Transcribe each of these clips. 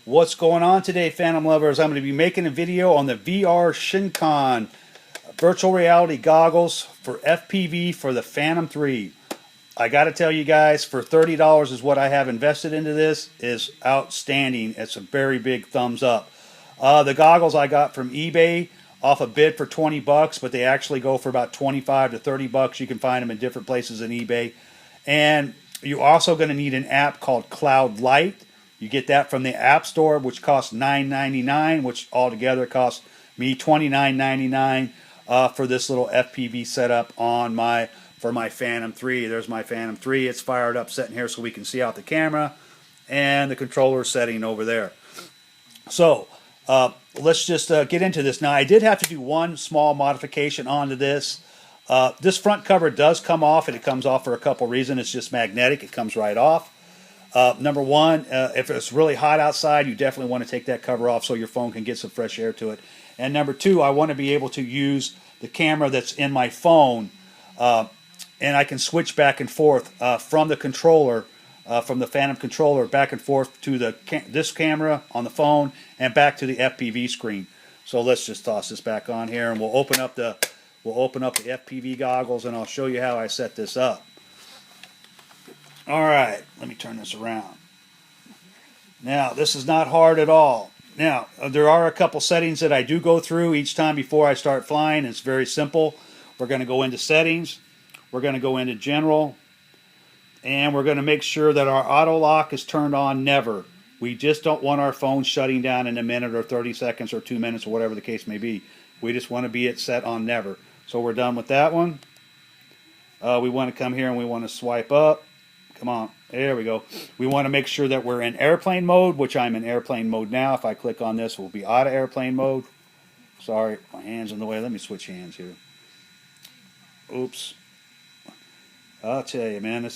What's going on today, Phantom lovers? I'm going to be making a video on the VR Shinecon virtual reality goggles for FPV for the Phantom 3. I got to tell you guys, for $30 is what I have invested into this. Is outstanding. It's a very big thumbs up. The goggles I got from eBay off a bid for 20 bucks, but they actually go for about 25 to 30 bucks. You can find them in different places in eBay. And you're also going to need an app called Cloud Light. You get that from the App Store, which costs $9.99, which altogether costs me $29.99 for this little FPV setup on for my Phantom 3. There's my Phantom 3. It's fired up, sitting here so we can see out the camera, and the controller setting over there. So let's just get into this. Now, I did have to do one small modification onto this. This front cover does come off, and it comes off for a couple reasons. It's just magnetic. It comes right off. Number one, if it's really hot outside, you definitely want to take that cover off so your phone can get some fresh air to it. And number two, I want to be able to use the camera that's in my phone, and I can switch back and forth from the controller, from the Phantom controller, back and forth to this camera on the phone and back to the FPV screen. So let's just toss this back on here, and we'll open up the FPV goggles, and I'll show you how I set this up. All right, let me turn this around. Now, this is not hard at all. Now, there are a couple settings that I do go through each time before I start flying. It's very simple. We're going to go into settings. We're going to go into general. And we're going to make sure that our auto lock is turned on never. We just don't want our phone shutting down in a minute or 30 seconds or 2 minutes or whatever the case may be. We just want to be set on never. So we're done with that one. We want to come here and we want to swipe up. Come on, there we go. We want to make sure that we're in airplane mode, which I'm in airplane mode now. If I click on this, we'll be out of airplane mode. Sorry, my hand's in the way. Let me switch hands here. Oops. I'll tell you, man.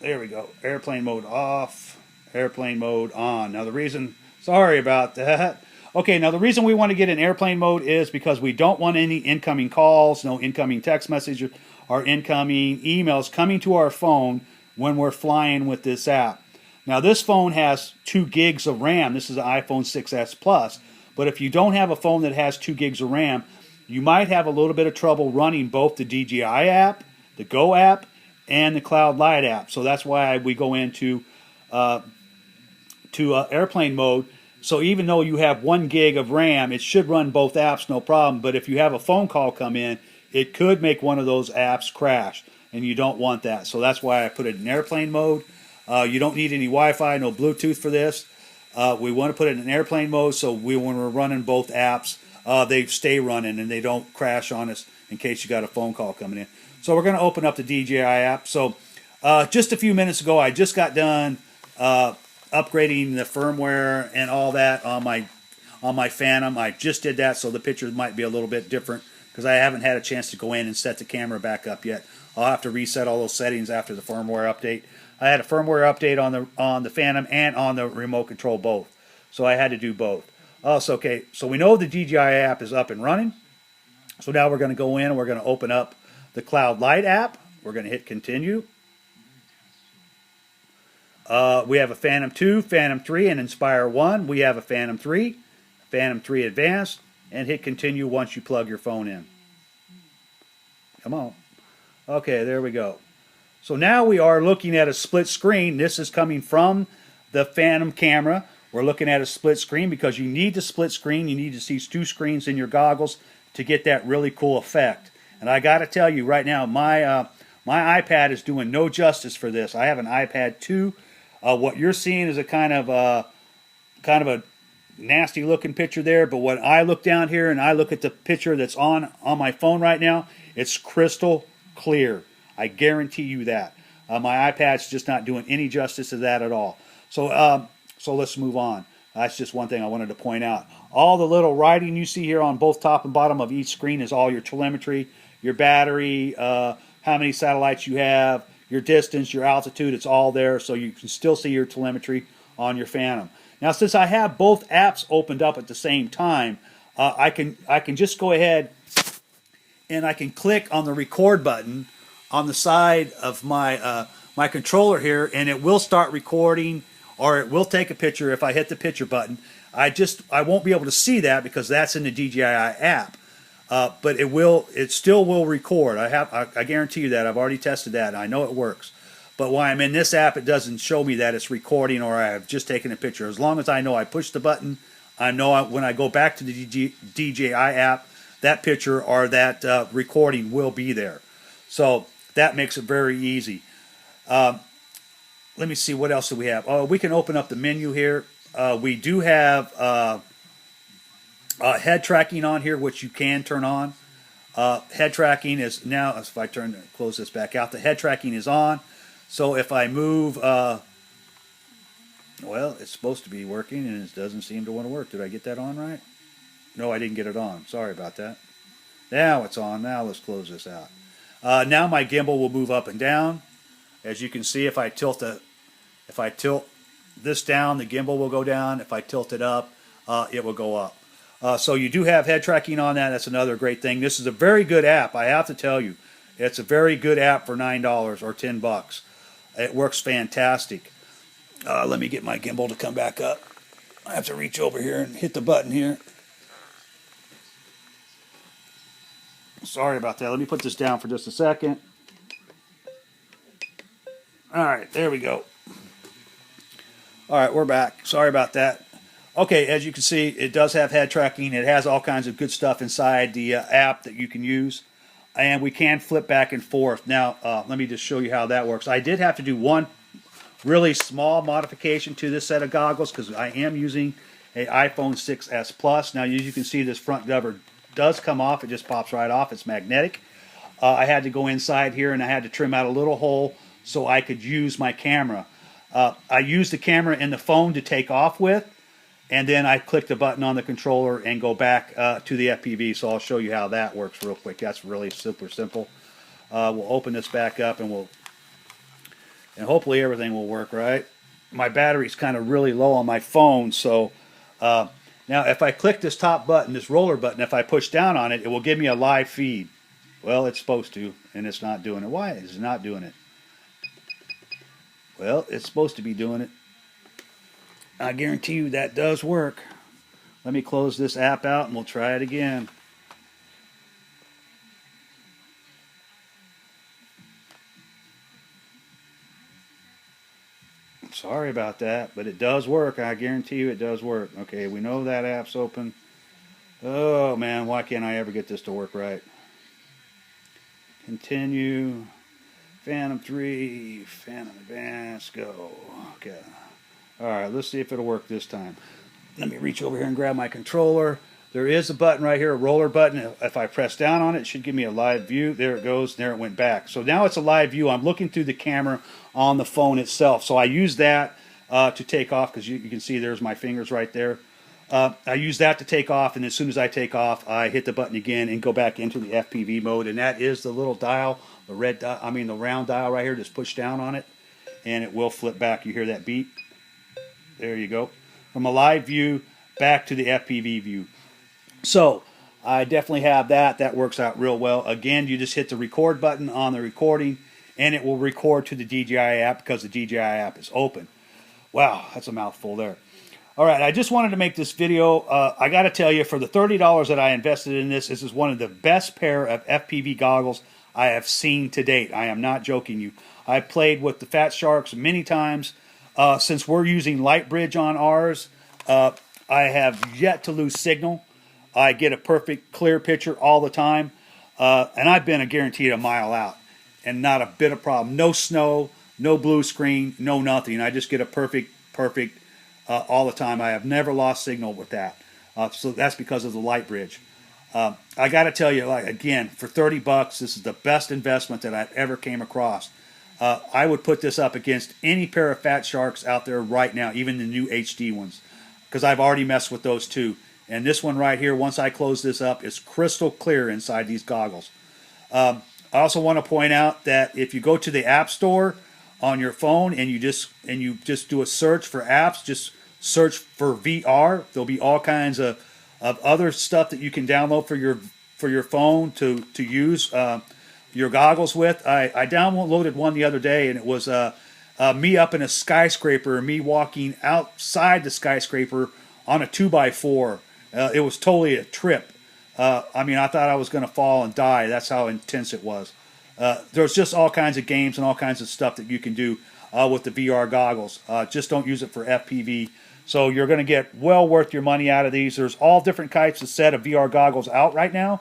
There we go. Airplane mode off. Airplane mode on. Now the reason, sorry about that. Okay, now the reason we want to get in airplane mode is because we don't want any incoming calls, no incoming text messages, or incoming emails coming to our phone when we're flying with this app. Now this phone has 2 gigs of RAM. This is an iPhone 6s Plus. But if you don't have a phone that has 2 gigs of RAM, you might have a little bit of trouble running both the DJI app, the Go app, and the Cloud Light app. So that's why we go into airplane mode. So even though you have 1 gig of RAM, it should run both apps no problem. But if you have a phone call come in, it could make one of those apps crash, and you don't want that. So that's why I put it in airplane mode. You don't need any Wi-Fi, no Bluetooth for this. We want to put it in airplane mode, so when we're running both apps, they stay running and they don't crash on us in case you got a phone call coming in. So we're going to open up the DJI app. So just a few minutes ago, I just got done upgrading the firmware and all that on my Phantom. I just did that, so the picture might be a little bit different because I haven't had a chance to go in and set the camera back up yet. I'll have to reset all those settings after the firmware update. I had a firmware update on the Phantom and on the remote control both, so I had to do both. Okay, so we know the DJI app is up and running. So now we're going to go in and we're going to open up the Cloud Light app. We're going to hit continue. We have a Phantom 2, Phantom 3, and Inspire 1. We have a Phantom 3, Phantom 3 Advanced, and hit continue once you plug your phone in. Come on. Okay, there we go. So now we are looking at a split screen. This is coming from the Phantom camera. We're looking at a split screen because you need to split screen. You need to see 2 screens in your goggles to get that really cool effect. And I got to tell you right now, my iPad is doing no justice for this. I have an iPad 2. What you're seeing is a kind of a nasty looking picture there, but when I look down here and I look at the picture that's on my phone right now, it's crystal clear. I guarantee you that. My iPad's just not doing any justice to that at all. So let's move on. That's just one thing I wanted to point out. All the little writing you see here on both top and bottom of each screen is all your telemetry, your battery, how many satellites you have, your distance, your altitude. It's all there, so you can still see your telemetry on your Phantom. Now, since I have both apps opened up at the same time, I can just go ahead and I can click on the record button on the side of my controller here, and it will start recording or it will take a picture if I hit the picture button. I won't be able to see that because that's in the DJI app. But it still will record. I guarantee you that. I've already tested that, and I know it works. But while I'm in this app, it doesn't show me that it's recording or I have just taken a picture. As long as I know I push the button, I know when I go back to the DJI app, that picture or that recording will be there. So that makes it very easy. Let me see, what else do we have? Oh, we can open up the menu here. We do have head tracking on here, which you can turn on. Head tracking is now, if I close this back out, the head tracking is on. So if I move, well, it's supposed to be working and it doesn't seem to want to work. Did I get that on right? No, I didn't get it on. Sorry about that. Now it's on. Now let's close this out. Now my gimbal will move up and down. As you can see, if I tilt this down, the gimbal will go down. If I tilt it up, it will go up. So you do have head tracking on that. That's another great thing. This is a very good app, I have to tell you. It's a very good app for $9 or $10. It works fantastic. Let me get my gimbal to come back up. I have to reach over here and hit the button here. Sorry about that. Let me put this down for just a second. All right, there we go. All right, we're back. Sorry about that. Okay, as you can see, it does have head tracking. It has all kinds of good stuff inside the app that you can use. And we can flip back and forth. Now, let me just show you how that works. I did have to do one really small modification to this set of goggles because I am using an iPhone 6s Plus. Now, as you can see, this front cover does come off. It just pops right off. It's magnetic. I had to go inside here and I had to trim out a little hole so I could use my camera. I used the camera in the phone to take off with, and then I click the button on the controller and go back to the FPV. So I'll show you how that works real quick. That's really super simple. We'll open this back up and hopefully everything will work right. My battery's kind of really low on my phone, so now if I click this top button, this roller button, if I push down on it, it will give me a live feed. Well, it's supposed to, and it's not doing it. Why is it not doing it? Well, it's supposed to be doing it. I guarantee you that does work. Let me close this app out and we'll try it again. Sorry about that, but it does work. I guarantee you it does work. Okay, we know that app's open. Oh man, why can't I ever get this to work right? Continue. Phantom 3, Phantom Advance, go. Okay. Alright, let's see if it'll work this time. Let me reach over here and grab my controller. There is a button right here, a roller button. If I press down on it, it should give me a live view. There it goes. There it went back. So now it's a live view. I'm looking through the camera on the phone itself. So I use that to take off because you can see there's my fingers right there. I use that to take off, and as soon as I take off, I hit the button again and go back into the FPV mode. And that is the little dial, the round dial right here. Just push down on it, and it will flip back. You hear that beep? There you go. From a live view back to the FPV view. So I definitely have that. That works out real well. Again, you just hit the record button on the recording, and it will record to the DJI app because the DJI app is open. Wow, that's a mouthful there. All right, I just wanted to make this video. I got to tell you, for the $30 that I invested in this is one of the best pair of FPV goggles I have seen to date. I am not joking you. I've played with the Fat Sharks many times. Since we're using Lightbridge on ours, I have yet to lose signal. I get a perfect clear picture all the time. And I've been guaranteed a mile out. And not a bit of problem. No snow, no blue screen, no nothing. I just get a perfect all the time. I have never lost signal with that. So that's because of the Lightbridge. I got to tell you, again, for $30, this is the best investment that I've ever came across. I would put this up against any pair of Fat Sharks out there right now, even the new HD ones, because I've already messed with those too. And this one right here, once I close this up, is crystal clear inside these goggles. I also want to point out that if you go to the App Store on your phone and you just do a search for apps, just search for VR. There'll be all kinds of other stuff that you can download for your phone to use your goggles with. I downloaded one the other day, and it was me up in a skyscraper, me walking outside the skyscraper on a 2x4. It was totally a trip. I mean, I thought I was going to fall and die. That's how intense it was. There's just all kinds of games and all kinds of stuff that you can do with the VR goggles. Just don't use it for FPV. So you're going to get well worth your money out of these. There's all different types of set of VR goggles out right now.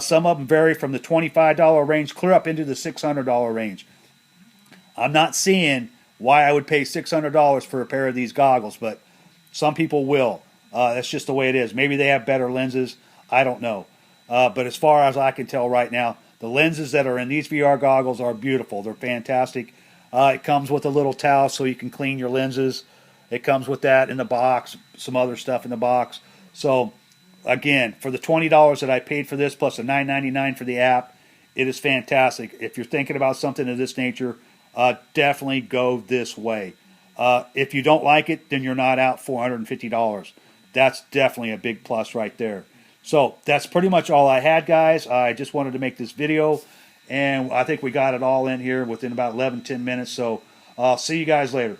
Some of them vary from the $25 range clear up into the $600 range. I'm not seeing why I would pay $600 for a pair of these goggles, but some people will. That's just the way it is. Maybe they have better lenses. I don't know. But as far as I can tell right now, the lenses that are in these VR goggles are beautiful. They're fantastic. It comes with a little towel so you can clean your lenses. It comes with that in the box, some other stuff in the box. So, again, for the $20 that I paid for this, plus the $9.99 for the app, it is fantastic. If you're thinking about something of this nature, definitely go this way. If you don't like it, then you're not out $450. That's definitely a big plus right there. So that's pretty much all I had, guys. I just wanted to make this video, and I think we got it all in here within about 11-10 minutes. So I'll see you guys later.